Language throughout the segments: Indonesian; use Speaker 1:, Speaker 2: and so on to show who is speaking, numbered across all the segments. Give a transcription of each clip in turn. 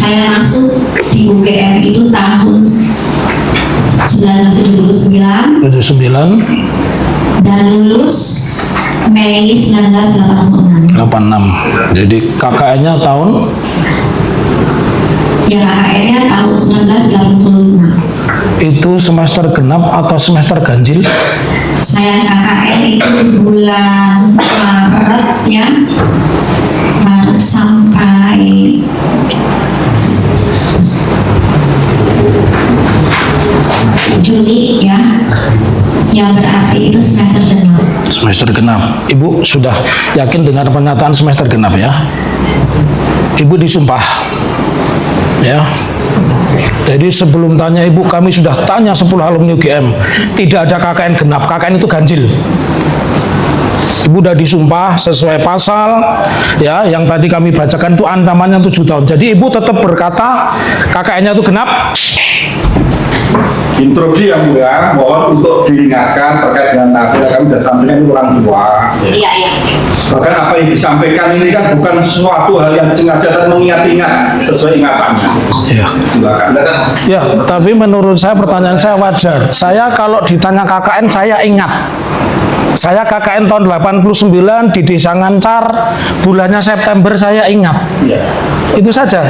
Speaker 1: Saya masuk di UGM itu tahun 1979 dan lulus Mei 1986.
Speaker 2: 86. Jadi KKN-nya tahun?
Speaker 1: Ya, KKN-nya tahun 1985.
Speaker 2: Itu semester genap atau semester ganjil?
Speaker 1: Saya KKN itu bulan Maret ya, Maret sampai Juli ya, yang berarti itu semester genap.
Speaker 2: Semester genap. Ibu sudah yakin dengan pernyataan semester genap ya? Ibu disumpah ya. Jadi sebelum tanya ibu, kami sudah tanya 10 alumni UGM, tidak ada KKN genap, KKN itu ganjil. Ibu sudah disumpah sesuai pasal ya, yang tadi kami bacakan itu ancamannya 7 tahun. Jadi ibu tetap berkata KKN-nya itu genap.
Speaker 3: Instruksi yang mulia, mohon untuk diingatkan terkait dengan nafas kami sudah sampaikan itu orang tua.
Speaker 1: Iya, iya.
Speaker 3: Bahkan apa yang disampaikan ini kan bukan suatu hal yang sengaja dan mengingat-ingat sesuai ingatannya.
Speaker 2: Ya.
Speaker 3: Silakan.
Speaker 2: Ya, tapi menurut saya pertanyaan saya wajar. Saya kalau ditanya KKN saya ingat. Saya KKN tahun 89 di Desa Ngancar, bulannya September saya ingat.
Speaker 3: Iya.
Speaker 2: Itu saja.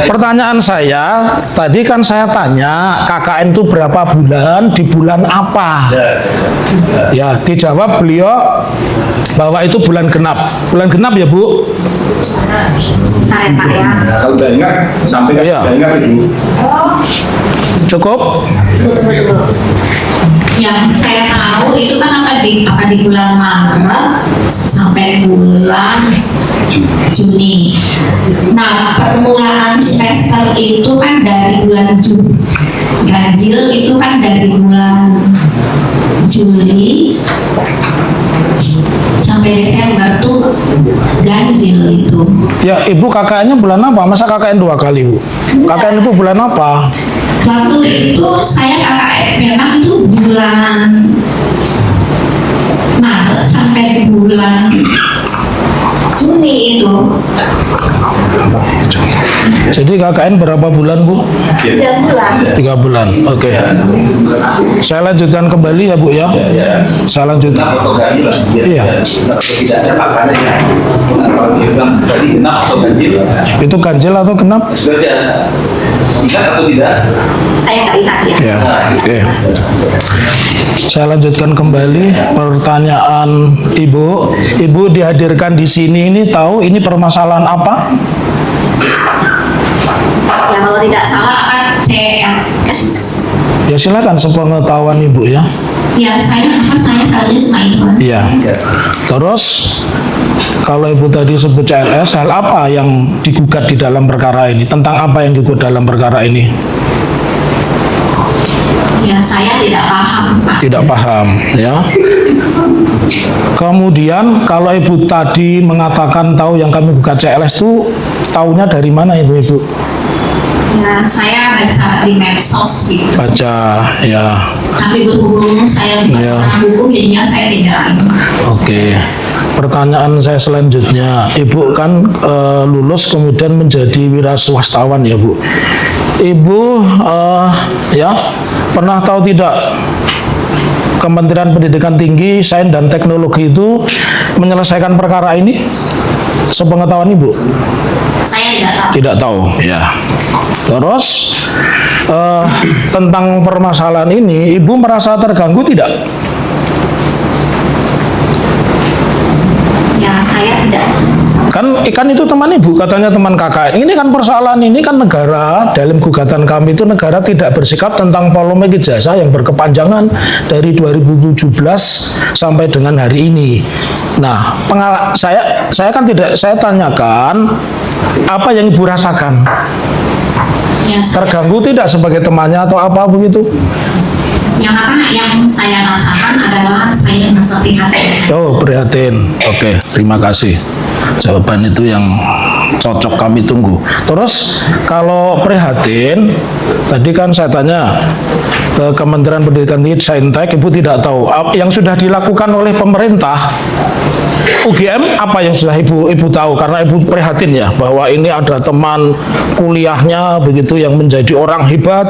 Speaker 2: Pertanyaan saya, tadi kan saya tanya KKN itu berapa bulan, di bulan apa? Ya, dijawab beliau bahwa itu bulan genap. Bulan genap ya Bu?
Speaker 1: Tarik Pak ya.
Speaker 3: Kalau udah ingat, sampaikan.
Speaker 2: Iya.
Speaker 3: Udah ingat Ibu.
Speaker 2: Cukup?
Speaker 1: Tunggu. Yang saya tahu itu kan apa di bulan Maret sampai bulan Juni. Nah, permulaan semester itu kan dari bulan Juni. Ganjil itu kan dari bulan Juli sampai Desember tuh ganjil itu.
Speaker 2: Ya, Ibu KKN-nya bulan apa? Masa KKN 2 kali, Bu? KKN itu bulan apa?
Speaker 1: Waktu itu saya KKN memang itu bulan Maret sampai bulan Juni itu.
Speaker 2: Jadi KKN berapa bulan, Bu?
Speaker 1: 3 bulan.
Speaker 2: 3 bulan. Oke. Saya lanjutkan kembali ya, Bu ya. Saya lanjutkan. Iya. Itu ganjil atau genap?
Speaker 4: Ingat atau tidak?
Speaker 1: Saya nggak lihat ya.
Speaker 2: Ya. Oke. Saya lanjutkan kembali pertanyaan Ibu. Ibu dihadirkan di sini ini tahu ini permasalahan apa?
Speaker 1: Ya kalau tidak salah kan CLS.
Speaker 2: Ya silakan sepengetahuan Ibu ya.
Speaker 1: Ya saya tahunya cuma itu.
Speaker 2: Iya. Terus kalau Ibu tadi sebut CLS, hal apa yang digugat di dalam perkara ini? Tentang apa yang digugat dalam perkara ini?
Speaker 1: Ya saya tidak paham Pak.
Speaker 2: Tidak paham ya. Kemudian kalau Ibu tadi mengatakan tahu yang kami gugat CLS itu tahunya dari mana itu Ibu?
Speaker 1: Ya saya baca di medsos gitu.
Speaker 2: Baca ya.
Speaker 1: Tapi berhubung saya bukan
Speaker 2: Ya.
Speaker 1: orang hukum, jadinya saya tidak.
Speaker 2: Oke. Pertanyaan saya selanjutnya, Ibu kan lulus kemudian menjadi wira swastawan ya Bu. Ibu ya pernah tahu tidak Kementerian Pendidikan Tinggi, Sains dan Teknologi itu menyelesaikan perkara ini? Sepengetahuan Ibu?
Speaker 1: Saya tidak tahu.
Speaker 2: Tidak tahu, ya. Terus tentang permasalahan ini, Ibu merasa terganggu tidak?
Speaker 1: Ya saya tidak.
Speaker 2: Kan itu teman Ibu, katanya teman KKN. Ini kan persoalan ini kan negara, dalam gugatan kami itu negara tidak bersikap tentang polemik ijazah yang berkepanjangan dari 2017 sampai dengan hari ini. Nah, saya kan tidak, saya tanyakan apa yang Ibu rasakan?
Speaker 1: Ya,
Speaker 2: Terganggu tidak sebagai temannya atau apa begitu?
Speaker 1: yang saya rasakan adalah saya merasa prihatin.
Speaker 2: Oh, prihatin. Oke, terima kasih. Jawaban itu yang cocok kami tunggu. Terus kalau prihatin, tadi kan saya tanya ke Kementerian Pendidikan Tinggi, Saintek, Ibu tidak tahu yang sudah dilakukan oleh pemerintah UGM apa yang sudah ibu tahu, karena ibu prihatin ya bahwa ini ada teman kuliahnya begitu yang menjadi orang hebat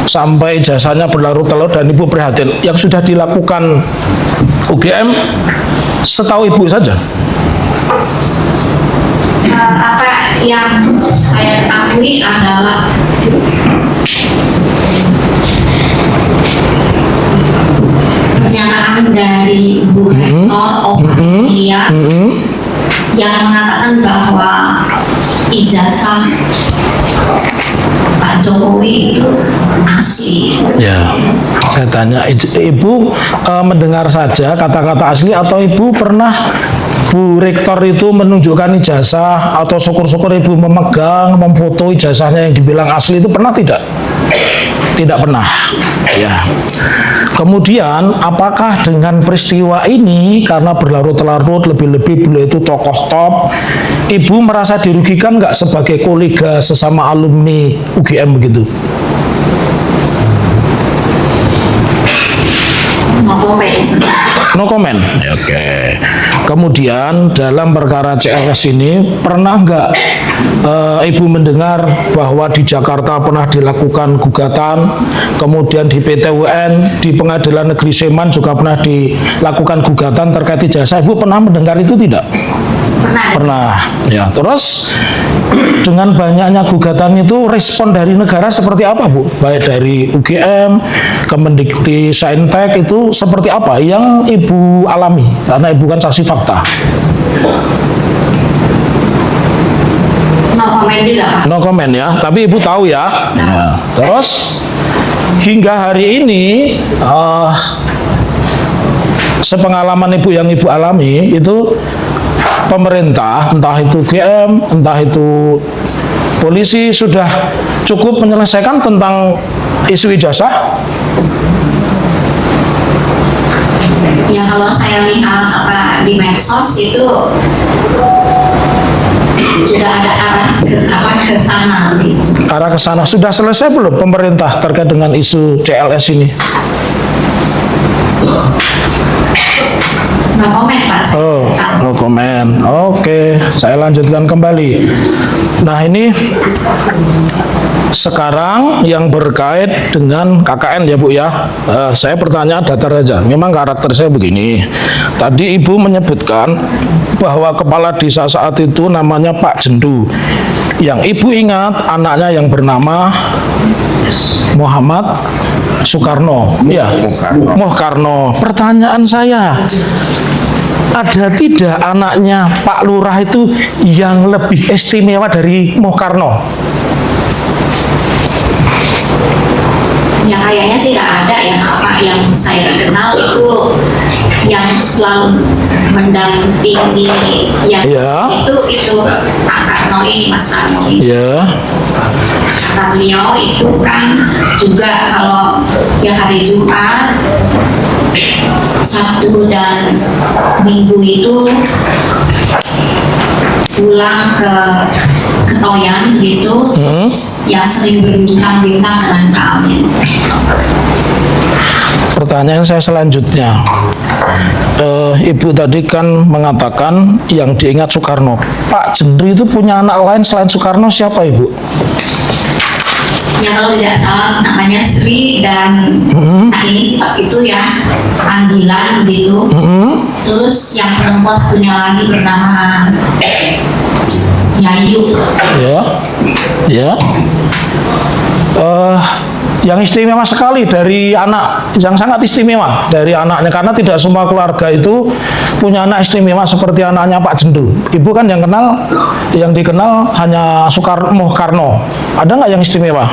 Speaker 2: sampai jasanya berlarut-larut, dan ibu prihatin yang sudah dilakukan UGM setahu ibu saja.
Speaker 1: Apa yang saya ketahui adalah pernyataan dari Bu Rektor Opatia yang mengatakan bahwa ijazah Pak Jokowi itu asli.
Speaker 2: Ya, saya tanya ibu mendengar saja kata-kata asli atau ibu pernah Bu Rektor itu menunjukkan ijazah, atau syukur-syukur ibu memegang, memfoto ijazahnya yang dibilang asli itu pernah tidak? Tidak pernah. Ya. Kemudian apakah dengan peristiwa ini karena berlarut-larut, lebih-lebih beliau itu tokoh top, ibu merasa dirugikan nggak sebagai kolega sesama alumni UGM begitu? No comment. Oke. Kemudian dalam perkara CLS ini pernah nggak ibu mendengar bahwa di Jakarta pernah dilakukan gugatan, kemudian di PT UN, di Pengadilan Negeri Sleman juga pernah dilakukan gugatan terkait ijazah. Ibu pernah mendengar itu tidak? Pernah. Ya. Terus dengan banyaknya gugatan itu respon dari negara seperti apa, Bu? Baik dari UGM, Kemendikti Saintek itu seperti apa yang ibu alami? Karena ibu kan saksi fakta.
Speaker 1: No comment juga, Pak.
Speaker 2: No comment ya, tapi ibu tahu ya. Ya. Terus hingga hari ini sepengalaman ibu yang ibu alami itu pemerintah, entah itu GM, entah itu polisi sudah cukup menyelesaikan tentang isu ijazah?
Speaker 1: Ya kalau saya lihat apa di medsos itu sudah ada arah ke sana gitu.
Speaker 2: Arah ke sana sudah selesai belum pemerintah terkait dengan isu CLS ini?
Speaker 1: No comment, Pak.
Speaker 2: Oh, no comment. Oke, saya lanjutkan kembali. Nah, ini sekarang yang berkait dengan KKN ya Bu ya. Saya bertanya datar aja. Memang karakter saya begini. Tadi Ibu menyebutkan bahwa kepala desa saat itu namanya Pak Jendu. Yang Ibu ingat anaknya yang bernama Muhammad Soekarno. Ya, Moh-Karno. Pertanyaan saya, ada tidak anaknya Pak Lurah itu yang lebih istimewa dari Moh-Karno?
Speaker 1: Ya kayaknya sih nggak ada ya, apa yang saya kenal itu yang selalu mendampingi yang
Speaker 2: Ya.
Speaker 1: itu Pak Karno ini, Mas Karno ini.
Speaker 2: Ya.
Speaker 1: Kata beliau itu kan juga kalau ya hari Jumat, Sabtu dan Minggu itu pulang ke Ketoyan gitu, ya sering berbincang-bincang dengan kami.
Speaker 2: Pertanyaan saya selanjutnya, Ibu tadi kan mengatakan yang diingat Soekarno. Pak Jendu itu punya anak lain selain Soekarno, siapa Ibu?
Speaker 1: Ya kalau tidak salah namanya Sri, dan nah ini sifat itu ya panggilan gitu. Terus yang perempuan satunya lagi bernama Yayu.
Speaker 2: Ya, ya. Yang istimewa sekali dari anak, yang sangat istimewa dari anaknya, karena tidak semua keluarga itu punya anak istimewa seperti anaknya Pak Jendu. Ibu kan yang kenal, yang dikenal hanya Moh-Karno. Ada nggak yang istimewa?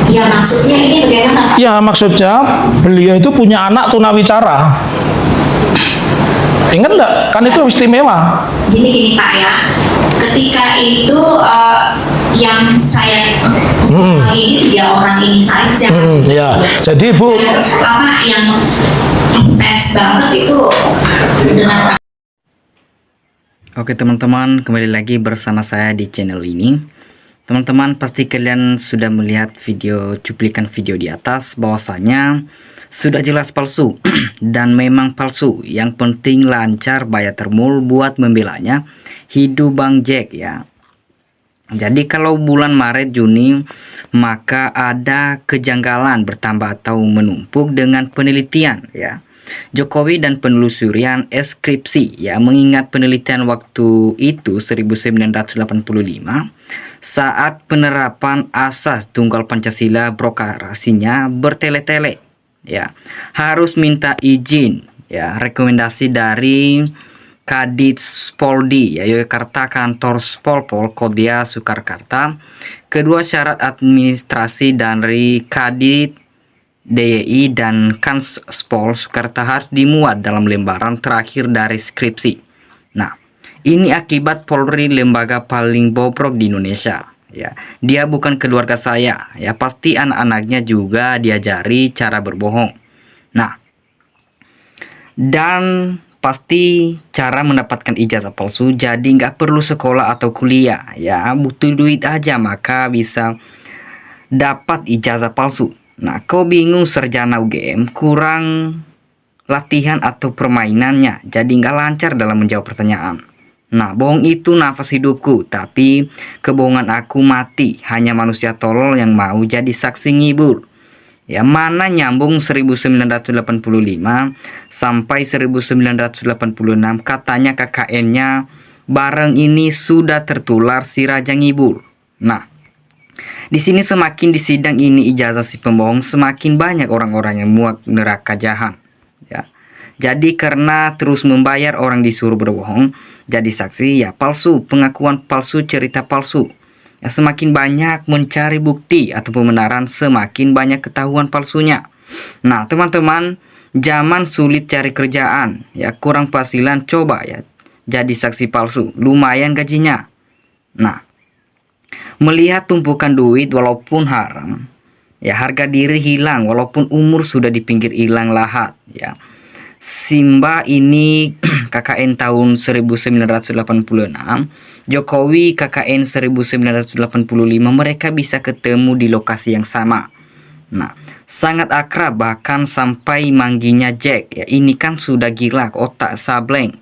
Speaker 1: Ya maksudnya ini bagaimana Pak?
Speaker 2: Ya maksudnya beliau itu punya anak tunawicara. Ingat nggak? Kan itu istimewa.
Speaker 1: Gini Pak ya, ketika itu yang saya ini 3 orang ini saja.
Speaker 2: Ya, jadi Bu,
Speaker 1: Apa yang intens banget itu dengan.
Speaker 5: Oke teman-teman, kembali lagi bersama saya di channel ini. Teman-teman pasti kalian sudah melihat cuplikan video di atas bahwasanya sudah jelas palsu dan memang palsu. Yang penting lancar bayar termul buat membelanya hidup Bang Jack ya. Jadi kalau bulan Maret Juni maka ada kejanggalan bertambah atau menumpuk dengan penelitian ya. Jokowi dan penelusurian skripsi ya, mengingat penelitian waktu itu 1985 saat penerapan asas tunggal Pancasila birokrasinya bertele-tele ya, harus minta izin ya, rekomendasi dari Kadis Poldi ya, Yogyakarta, kantor Spolpol Kodia Surakarta. Kedua syarat administrasi dari Kadit DIY dan Kanspol Surakarta harus dimuat dalam lembaran terakhir dari skripsi. Nah, ini akibat Polri lembaga paling bobrok di Indonesia ya. Dia bukan keluarga saya ya, pasti anak-anaknya juga diajari cara berbohong. Nah, dan pasti cara mendapatkan ijazah palsu, jadi nggak perlu sekolah atau kuliah ya, butuh duit aja maka bisa dapat ijazah palsu. Nah, kau bingung sarjana UGM kurang latihan atau permainannya, jadi nggak lancar dalam menjawab pertanyaan. Nah, bohong itu nafas hidupku, tapi kebohongan aku mati. Hanya manusia tolol yang mau jadi saksi ngibul. Ya, mana nyambung 1985 sampai 1986 katanya KKN-nya bareng ini sudah tertular si Raja Ngibul. Nah, di sini semakin di sidang ini ijazah si pembohong, semakin banyak orang-orang yang muak neraka jahan ya. Jadi karena terus membayar orang disuruh berbohong jadi saksi ya palsu, pengakuan palsu, cerita palsu ya, semakin banyak mencari bukti atau pembenaran semakin banyak ketahuan palsunya. Nah teman-teman, zaman sulit cari kerjaan ya, kurang penghasilan, coba ya jadi saksi palsu, lumayan gajinya. Nah, melihat tumpukan duit walaupun haram ya, harga diri hilang walaupun umur sudah di pinggir hilang lahat ya. Simba ini KKN tahun 1986, Jokowi KKN 1985, mereka bisa ketemu di lokasi yang sama. Nah, sangat akrab bahkan sampai mangginya Jack ya, ini kan sudah gila otak sableng.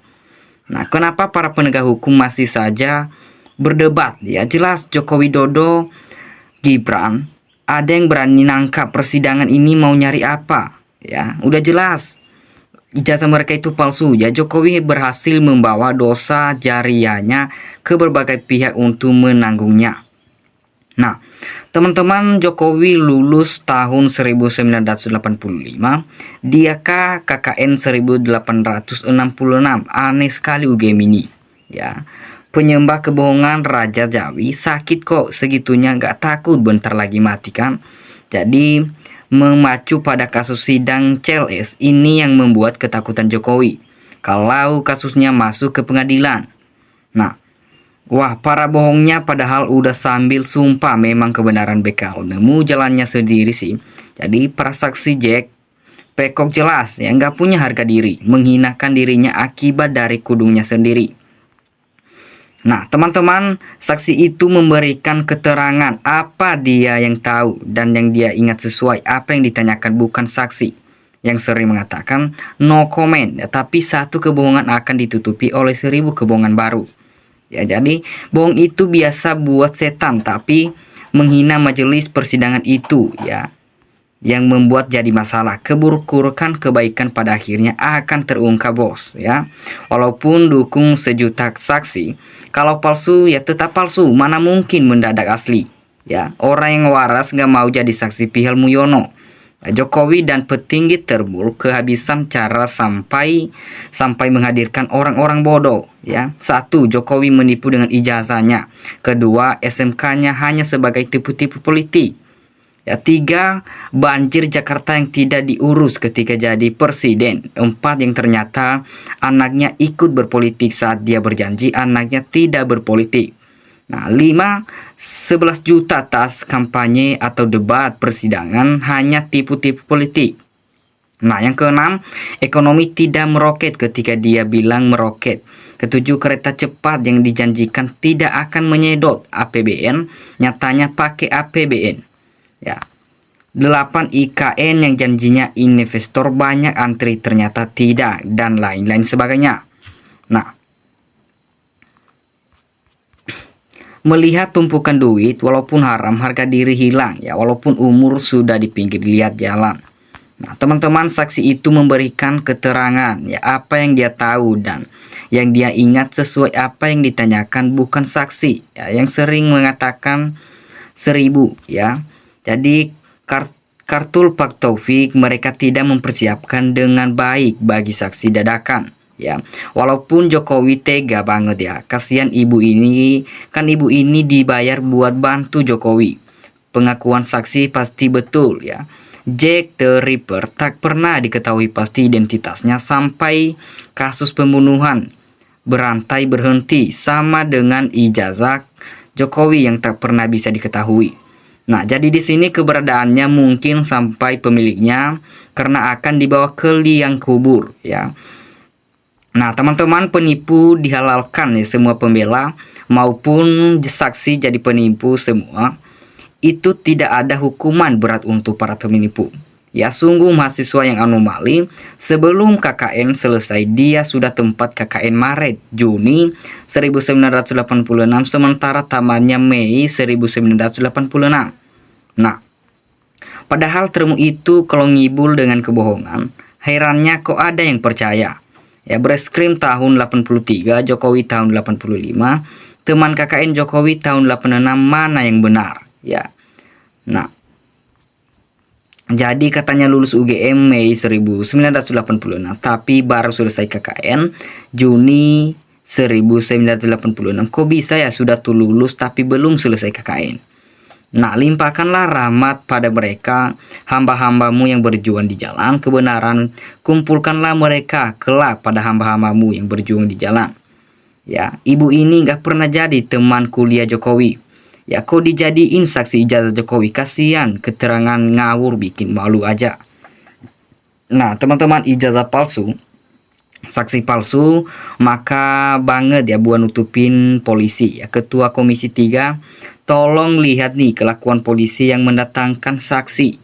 Speaker 5: Nah, kenapa para penegak hukum masih saja berdebat ya? Jelas Joko Widodo, Gibran, ada yang berani nangkap persidangan ini mau nyari apa ya, udah jelas ijazah mereka itu palsu ya. Jokowi berhasil membawa dosa jariahnya ke berbagai pihak untuk menanggungnya. Nah teman-teman, Jokowi lulus tahun 1985, dia KKN 1866, aneh sekali UGM ini ya. Penyembah kebohongan Raja Jawi, sakit kok segitunya, nggak takut bentar lagi mati kan. Jadi memacu pada kasus sidang CLS ini yang membuat ketakutan Jokowi kalau kasusnya masuk ke pengadilan. Nah, wah para bohongnya padahal udah sambil sumpah memang kebenaran bekal nemu jalannya sendiri sih. Jadi para saksi Jack pekok jelas ya, nggak punya harga diri, menghinakan dirinya akibat dari kudungnya sendiri. Nah teman-teman, saksi itu memberikan keterangan apa dia yang tahu dan yang dia ingat sesuai apa yang ditanyakan, bukan saksi yang sering mengatakan no comment ya, tapi satu kebohongan akan ditutupi oleh 1000 kebohongan baru ya. Jadi bohong itu biasa buat setan, tapi menghina majelis persidangan itu ya yang membuat jadi masalah. Keburukan kebaikan pada akhirnya akan terungkap bos ya. Walaupun dukung sejuta saksi, kalau palsu ya tetap palsu, mana mungkin mendadak asli ya. Orang yang waras gak mau jadi saksi Pihel Muyono. Jokowi dan petinggi terbul kehabisan cara sampai menghadirkan orang-orang bodoh ya. Satu, Jokowi menipu dengan ijazahnya. Kedua, SMK-nya hanya sebagai tipu-tipu politik. Ya, 3, banjir Jakarta yang tidak diurus ketika jadi presiden. 4, yang ternyata anaknya ikut berpolitik saat dia berjanji anaknya tidak berpolitik. Nah, 5, 11 juta tas kampanye atau debat persidangan hanya tipu-tipu politik. Nah, yang ke-6, ekonomi tidak meroket ketika dia bilang meroket. Ketujuh, kereta cepat yang dijanjikan tidak akan menyedot APBN, nyatanya pakai APBN. Ya. 8, IKN yang janjinya investor banyak antri ternyata tidak, dan lain-lain sebagainya. Nah, melihat tumpukan duit, walaupun haram, harga diri hilang, ya, walaupun umur sudah di pinggir lihat jalan. Nah, teman-teman, saksi itu memberikan keterangan, ya, apa yang dia tahu dan yang dia ingat sesuai apa yang ditanyakan, bukan saksi, ya, yang sering mengatakan 1000, ya. Jadi Kartul Pak Taufik mereka tidak mempersiapkan dengan baik bagi saksi dadakan. Ya, walaupun Jokowi tega banget ya, kasihan ibu ini, kan ibu ini dibayar buat bantu Jokowi. Pengakuan saksi pasti betul ya. Jack the Ripper tak pernah diketahui pasti identitasnya sampai kasus pembunuhan berantai berhenti, sama dengan ijazah Jokowi yang tak pernah bisa diketahui. Nah, jadi di sini keberadaannya mungkin sampai pemiliknya karena akan dibawa ke liang kubur ya. Nah, teman-teman, penipu dihalalkan ya, semua pembela maupun saksi jadi penipu semua. Itu tidak ada hukuman berat untuk para penipu. Ya, sungguh mahasiswa yang anomali. Sebelum KKN selesai, dia sudah tempat KKN Maret, Juni 1986, sementara tamatnya Mei 1986. Nah, padahal termu itu kalau ngibul dengan kebohongan, herannya kok ada yang percaya. Ya, Breskrim tahun 83, Jokowi tahun 85, teman KKN Jokowi tahun 86, mana yang benar? Ya. Nah, jadi katanya lulus UGM Mei 1986, tapi baru selesai KKN Juni 1986. Kok bisa ya sudah tuh lulus tapi belum selesai KKN? Nah, limpahkanlah rahmat pada mereka, hamba-hambamu yang berjuang di jalan kebenaran. Kumpulkanlah mereka kelak pada hamba-hambamu yang berjuang di jalan. Ya, ibu ini gak pernah jadi teman kuliah Jokowi. Ya, kok dijadiin saksi ijazah Jokowi? Kasihan, keterangan ngawur bikin malu aja. Nah, teman-teman, ijazah palsu, saksi palsu, maka banget ya buat nutupin polisi. Ya, Ketua Komisi 3, tolong lihat nih kelakuan polisi yang mendatangkan saksi.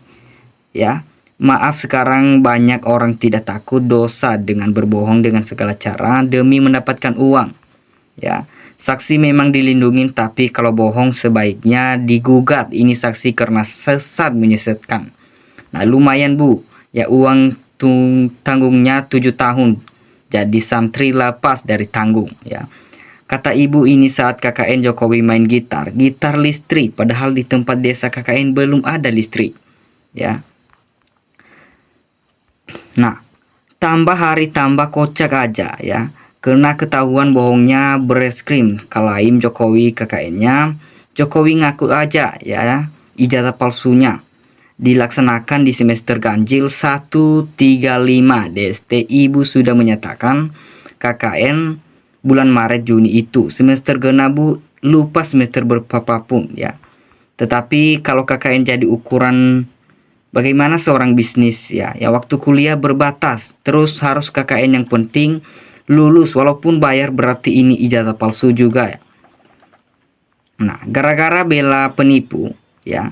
Speaker 5: Ya, maaf, sekarang banyak orang tidak takut dosa dengan berbohong dengan segala cara demi mendapatkan uang. Ya, saksi memang dilindungi, tapi kalau bohong sebaiknya digugat. Ini saksi karena sesat menyesatkan. Nah, lumayan bu, ya, uang tanggungnya 7 tahun. Jadi santri lepas dari tanggung ya. Kata ibu ini saat KKN Jokowi main gitar listrik, padahal di tempat desa KKN belum ada listrik ya. Nah, tambah hari tambah kocak aja ya. Karena ketahuan bohongnya Breskrim kalaim Jokowi KKN-nya, Jokowi ngaku aja ya ijazah palsunya dilaksanakan di semester ganjil 135 DST. Ibu sudah menyatakan KKN bulan Maret Juni itu semester genap bu, lupa semester berapapun ya. Tetapi kalau KKN jadi ukuran bagaimana seorang bisnis ya, waktu kuliah berbatas, terus harus KKN yang penting lulus walaupun bayar, berarti ini ijazah palsu juga ya. Nah, gara-gara bela penipu ya,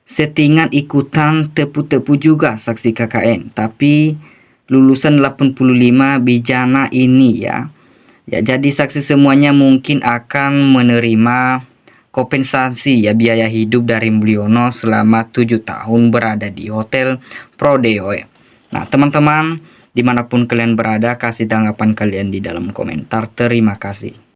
Speaker 5: settingan ikutan tepu-tepu juga saksi KKN, tapi lulusan 85 bijana ini ya. Ya, jadi saksi semuanya mungkin akan menerima kompensasi ya biaya hidup dari Mulyono selama 7 tahun berada di Hotel Prodeo. Nah, teman-teman, dimanapun kalian berada, kasih tanggapan kalian di dalam komentar. Terima kasih.